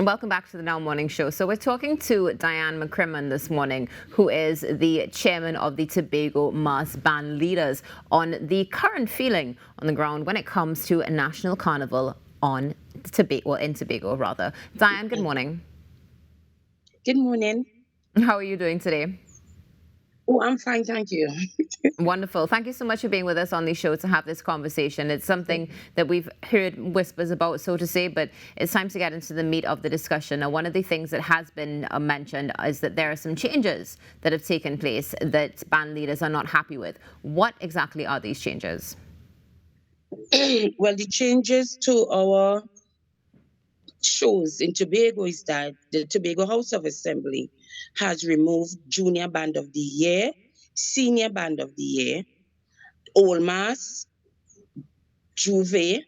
Welcome back to the Now Morning Show. So we're talking to Dianne Mccrimmon this morning, who is the chairman of the Tobago Mas Bandleaders, on the current feeling on the ground when it comes to a National Carnival on Tobago, well, in Tobago rather. Dianne, good morning. Good morning. How are you doing today? Oh, I'm fine, thank you. Wonderful. Thank you so much for being with us on the show to have this conversation. It's something that we've heard whispers about, so to say, but it's time to get into the meat of the discussion. Now, one of the things that has been mentioned is that there are some changes that have taken place that band leaders are not happy with. What exactly are these changes? Well, the changes to our shows in Tobago is that the Tobago House of Assembly has removed Junior Band of the Year, Senior Band of the Year, Old Mass, Juve,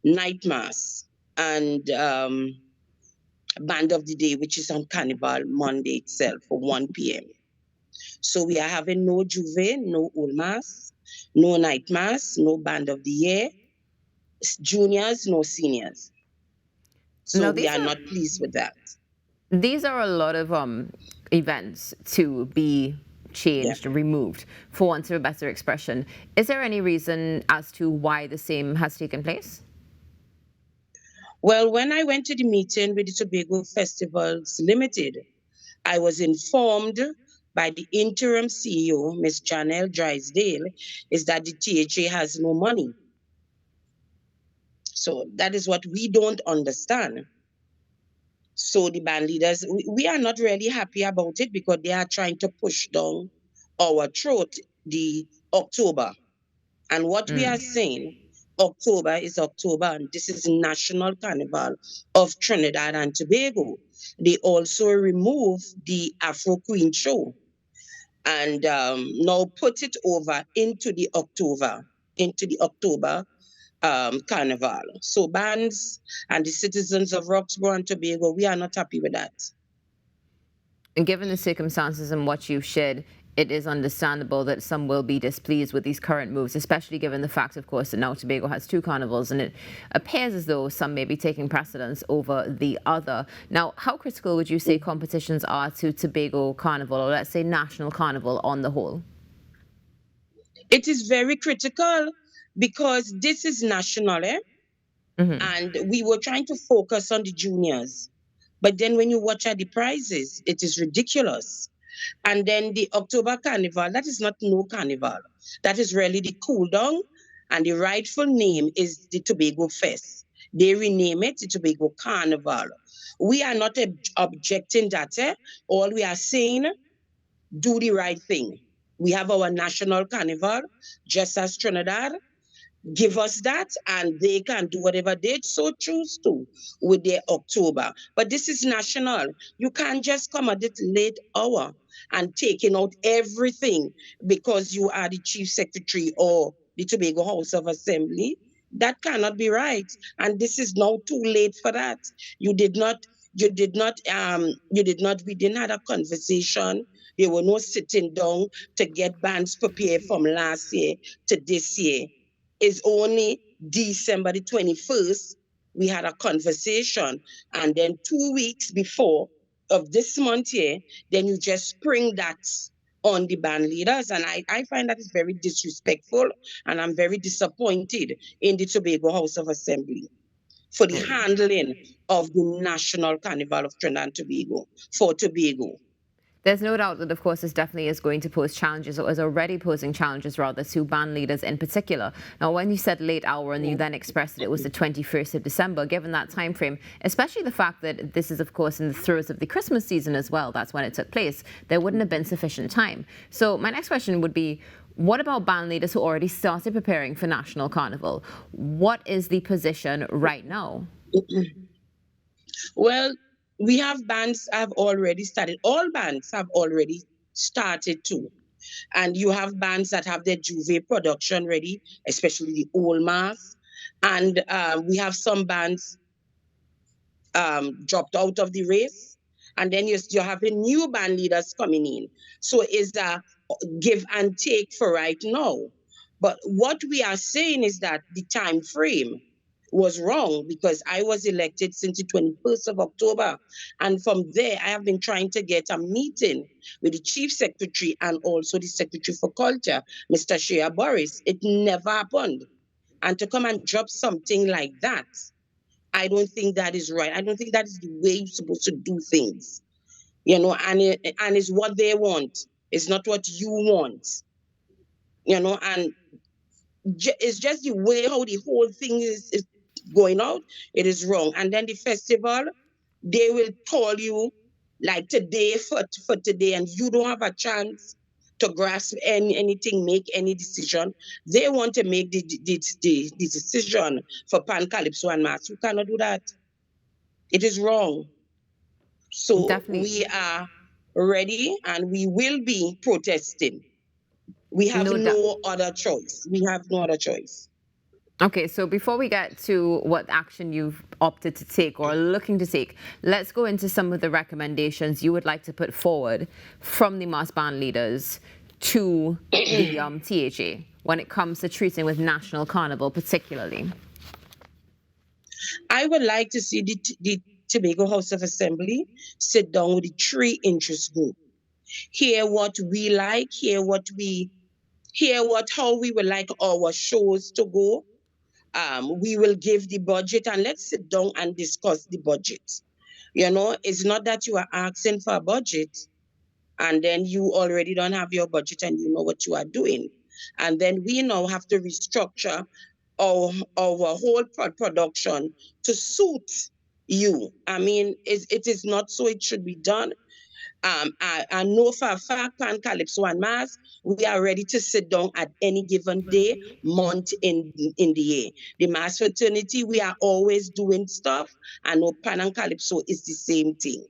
Night Mass, and Band of the Day, which is on Carnival Monday itself for 1 p.m. So we are having no Juve, no Old Mass, no Night Mass, no Band of the Year, juniors, no seniors. So Now, we are not pleased with that. these are a lot of events to be changed and removed, for want of a better expression. Is there any reason as to why the same has taken place? Well, when I went to the meeting with the Tobago Festivals Limited, I was informed by the interim CEO, Ms. Janelle Drysdale, is that the THA has no money. So that is what we don't understand. So the band leaders, we are not really happy about it because they are trying to push down our throat the October. And what we are saying, October is October, and this is National Carnival of Trinidad and Tobago. They also remove the Afro Queen show and now put it over into the October carnival. So bands and the citizens of Roxborough and Tobago, we are not happy with that. And given the circumstances and what you've shared, it is understandable that some will be displeased with these current moves, especially given the fact, of course, that now Tobago has two carnivals, and it appears as though some may be taking precedence over the other. Now, how critical would you say competitions are to Tobago Carnival, or let's say National Carnival on the whole? It is very critical because this is national, and we were trying to focus on the juniors. But then when you watch at the prizes, it is ridiculous. And then the October Carnival, that is not no carnival. That is really the cool down. And the rightful name is the Tobago Fest. They rename it the Tobago Carnival. We are not objecting that. All we are saying, do the right thing. We have our national carnival, just as Trinidad. Give us that, and they can do whatever they so choose to with their October. But this is national. You can't just come at it late hour and taking out everything because you are the chief secretary or the Tobago House of Assembly. That cannot be right. And this is now too late for that. You did not, we didn't have a conversation. There were no sitting down to get bands prepared from last year to this year. Is only December the 21st, we had a conversation. And then 2 weeks before of this month here, then you just spring that on the band leaders. And I find that is very disrespectful. And I'm very disappointed in the Tobago House of Assembly for the handling of the National Carnival of Trinidad and Tobago for Tobago. There's no doubt that, of course, this definitely is going to pose challenges, or is already posing challenges, rather, to band leaders in particular. Now, when you said late hour and you then expressed that it was the 21st of December, given that time frame, especially the fact that this is, of course, in the throes of the Christmas season as well, that's when it took place, there wouldn't have been sufficient time. So my next question would be, what about band leaders who already started preparing for National Carnival? What is the position right now? Well, we have bands have already started. All bands have already started too. And you have bands that have their Juve production ready, especially the Old Mass. And we have some bands dropped out of the race. And then you're having new band leaders coming in. So it's a give and take for right now. But what we are saying is that the time frame was wrong, because I was elected since the 21st of October. And from there, I have been trying to get a meeting with the Chief Secretary and also the Secretary for Culture, Mr. Shea Boris. It never happened. And to come and drop something like that, I don't think that is right. I don't think that is the way you're supposed to do things. And it's what they want. It's not what you want. And it's just the way how the whole thing is going out. It is wrong. And then the festival, they will call you like today for today, and you don't have a chance to grasp anything, make any decision. They want to make the decision for Pan Calypso and Mass. You cannot do that. It is wrong. So Definitely. we are ready, and we will be protesting. We have no other choice. We have no other choice. Okay, so before we get to what action you've opted to take or are looking to take, let's go into some of the recommendations you would like to put forward from the Mas Bandleaders to the THA when it comes to treating with National Carnival particularly. I would like to see the Tobago House of Assembly sit down with the three interest group, hear what we like, how we would like our shows to go. We will give the budget, and let's sit down and discuss the budget. It's not that you are asking for a budget and then you already don't have your budget and you know what you are doing. And then we now have to restructure our whole production to suit you. I mean, it is not so it should be done. I know for a fact, Pan Calypso and Mass, we are ready to sit down at any given day, month in the year. The Mass fraternity, we are always doing stuff. I know Pan and Calypso is the same thing.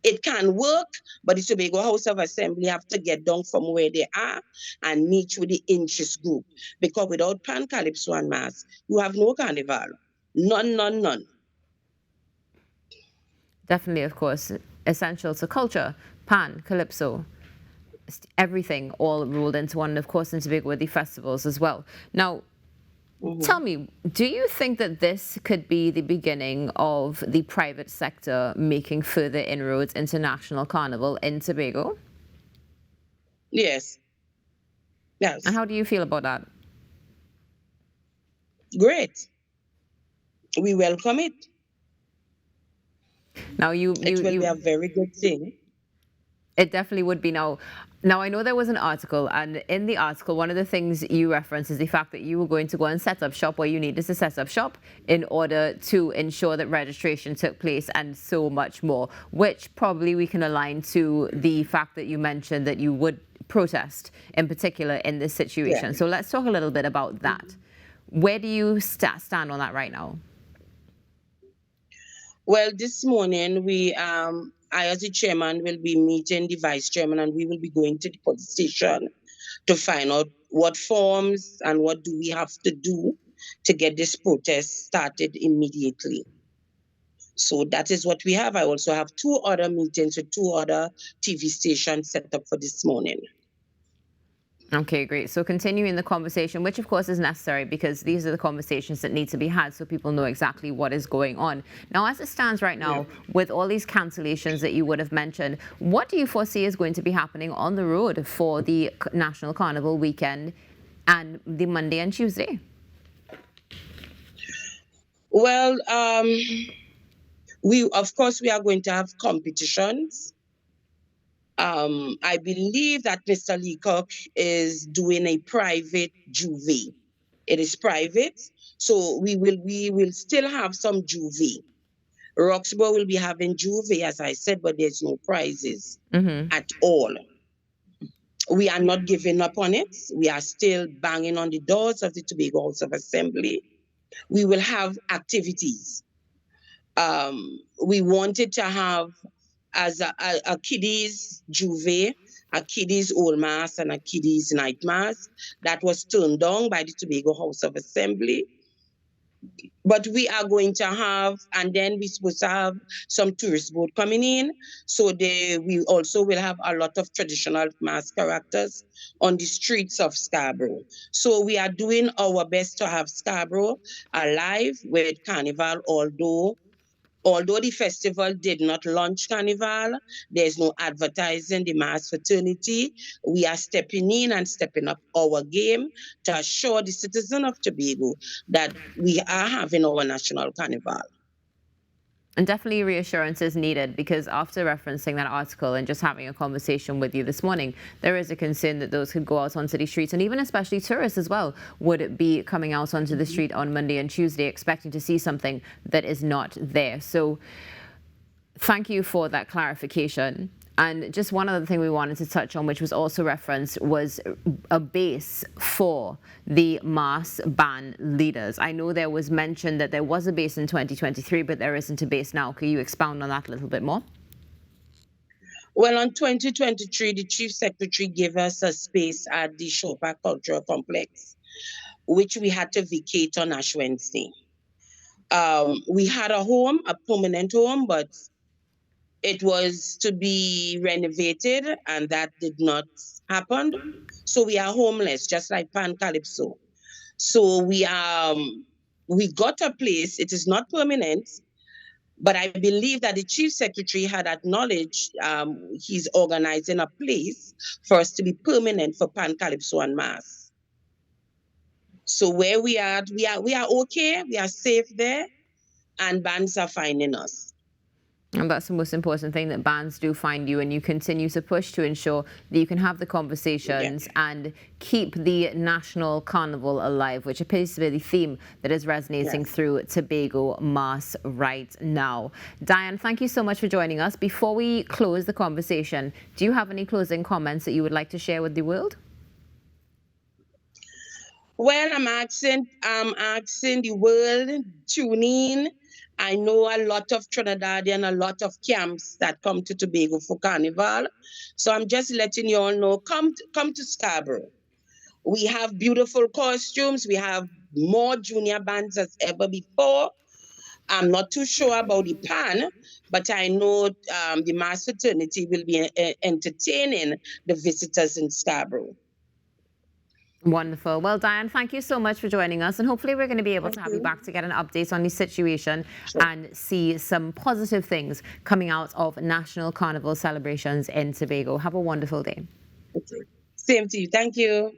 It can work, but the Tobago House of Assembly have to get down from where they are and meet with the interest group. Because without Pan, Calypso, and Mass, you have no carnival. None. Definitely, of course, essential to culture, Pan, Calypso, everything all rolled into one, and of course in Tobago with the festivals as well. Now, tell me, do you think that this could be the beginning of the private sector making further inroads into National Carnival in Tobago? Yes. And how do you feel about that? Great. We welcome it. Now it will be a very good thing. It definitely would be. Now I know there was an article, and in the article, one of the things you referenced is the fact that you were going to go and set up shop where you needed to set up shop in order to ensure that registration took place and so much more, which probably we can align to the fact that you mentioned that you would protest in particular in this situation. Yeah. So let's talk a little bit about that. Where do you stand on that right now? Well, this morning I, as the chairman, will be meeting the vice chairman, and we will be going to the police station to find out what forms and what do we have to do to get this protest started immediately. So that is what we have. I also have 2 other meetings with 2 other TV stations set up for this morning. Okay, great. So continuing the conversation, which of course is necessary because these are the conversations that need to be had so people know exactly what is going on. Now, as it stands right now, with all these cancellations that you would have mentioned, what do you foresee is going to be happening on the road for the National Carnival weekend and the Monday and Tuesday? Well, of course we are going to have competitions. I believe that Mr. Leacock is doing a private juve. It is private, so we will still have some juve. Roxborough will be having juve, as I said, but there's no prizes at all. We are not giving up on it. We are still banging on the doors of the Tobago House of Assembly. We will have activities. We wanted to have as a kiddies juve, a kiddies old mass, and a kiddies night mass. That was turned down by the Tobago House of Assembly. But we are going to have, and then we're supposed to have some tourist boat coming in. So we also will have a lot of traditional mask characters on the streets of Scarborough. So we are doing our best to have Scarborough alive with Carnival, although the festival did not launch Carnival, there's no advertising the mass fraternity. We are stepping in and stepping up our game to assure the citizen of Tobago that we are having our national Carnival. And definitely reassurance is needed, because after referencing that article and just having a conversation with you this morning, there is a concern that those could go out onto the streets, and even especially tourists as well, would be coming out onto the street on Monday and Tuesday expecting to see something that is not there. So thank you for that clarification. And just one other thing we wanted to touch on, which was also referenced, was a base for the Mas Bandleaders. I know there was mention that there was a base in 2023, but there isn't a base now. Can you expound on that a little bit more? Well, on 2023, the Chief Secretary gave us a space at the Showpark Cultural Complex, which we had to vacate on Ash Wednesday. We had a home, a permanent home, but it was to be renovated, and that did not happen. So we are homeless, just like Pan Calypso. So we got a place. It is not permanent, but I believe that the Chief Secretary had acknowledged he's organizing a place for us to be permanent for Pan Calypso and Mass. So where we are okay. We are safe there, and bands are finding us. And that's the most important thing, that bands do find you, and you continue to push to ensure that you can have the conversations and keep the National Carnival alive, which appears to be the theme that is resonating through Tobago Mas right now. Dianne, thank you so much for joining us. Before we close the conversation, do you have any closing comments that you would like to share with the world? Well, I'm asking the world, tune in. I know a lot of Trinidadian, a lot of camps that come to Tobago for Carnival. So I'm just letting you all know, come to Scarborough. We have beautiful costumes. We have more junior bands as ever before. I'm not too sure about the Pan, but I know the Mass Fraternity will be entertaining the visitors in Scarborough. Wonderful. Well, Dianne, thank you so much for joining us, and hopefully we're going to be able to have you back to get an update on the situation and see some positive things coming out of National Carnival celebrations in Tobago. Have a wonderful day. Okay. Same to you. Thank you.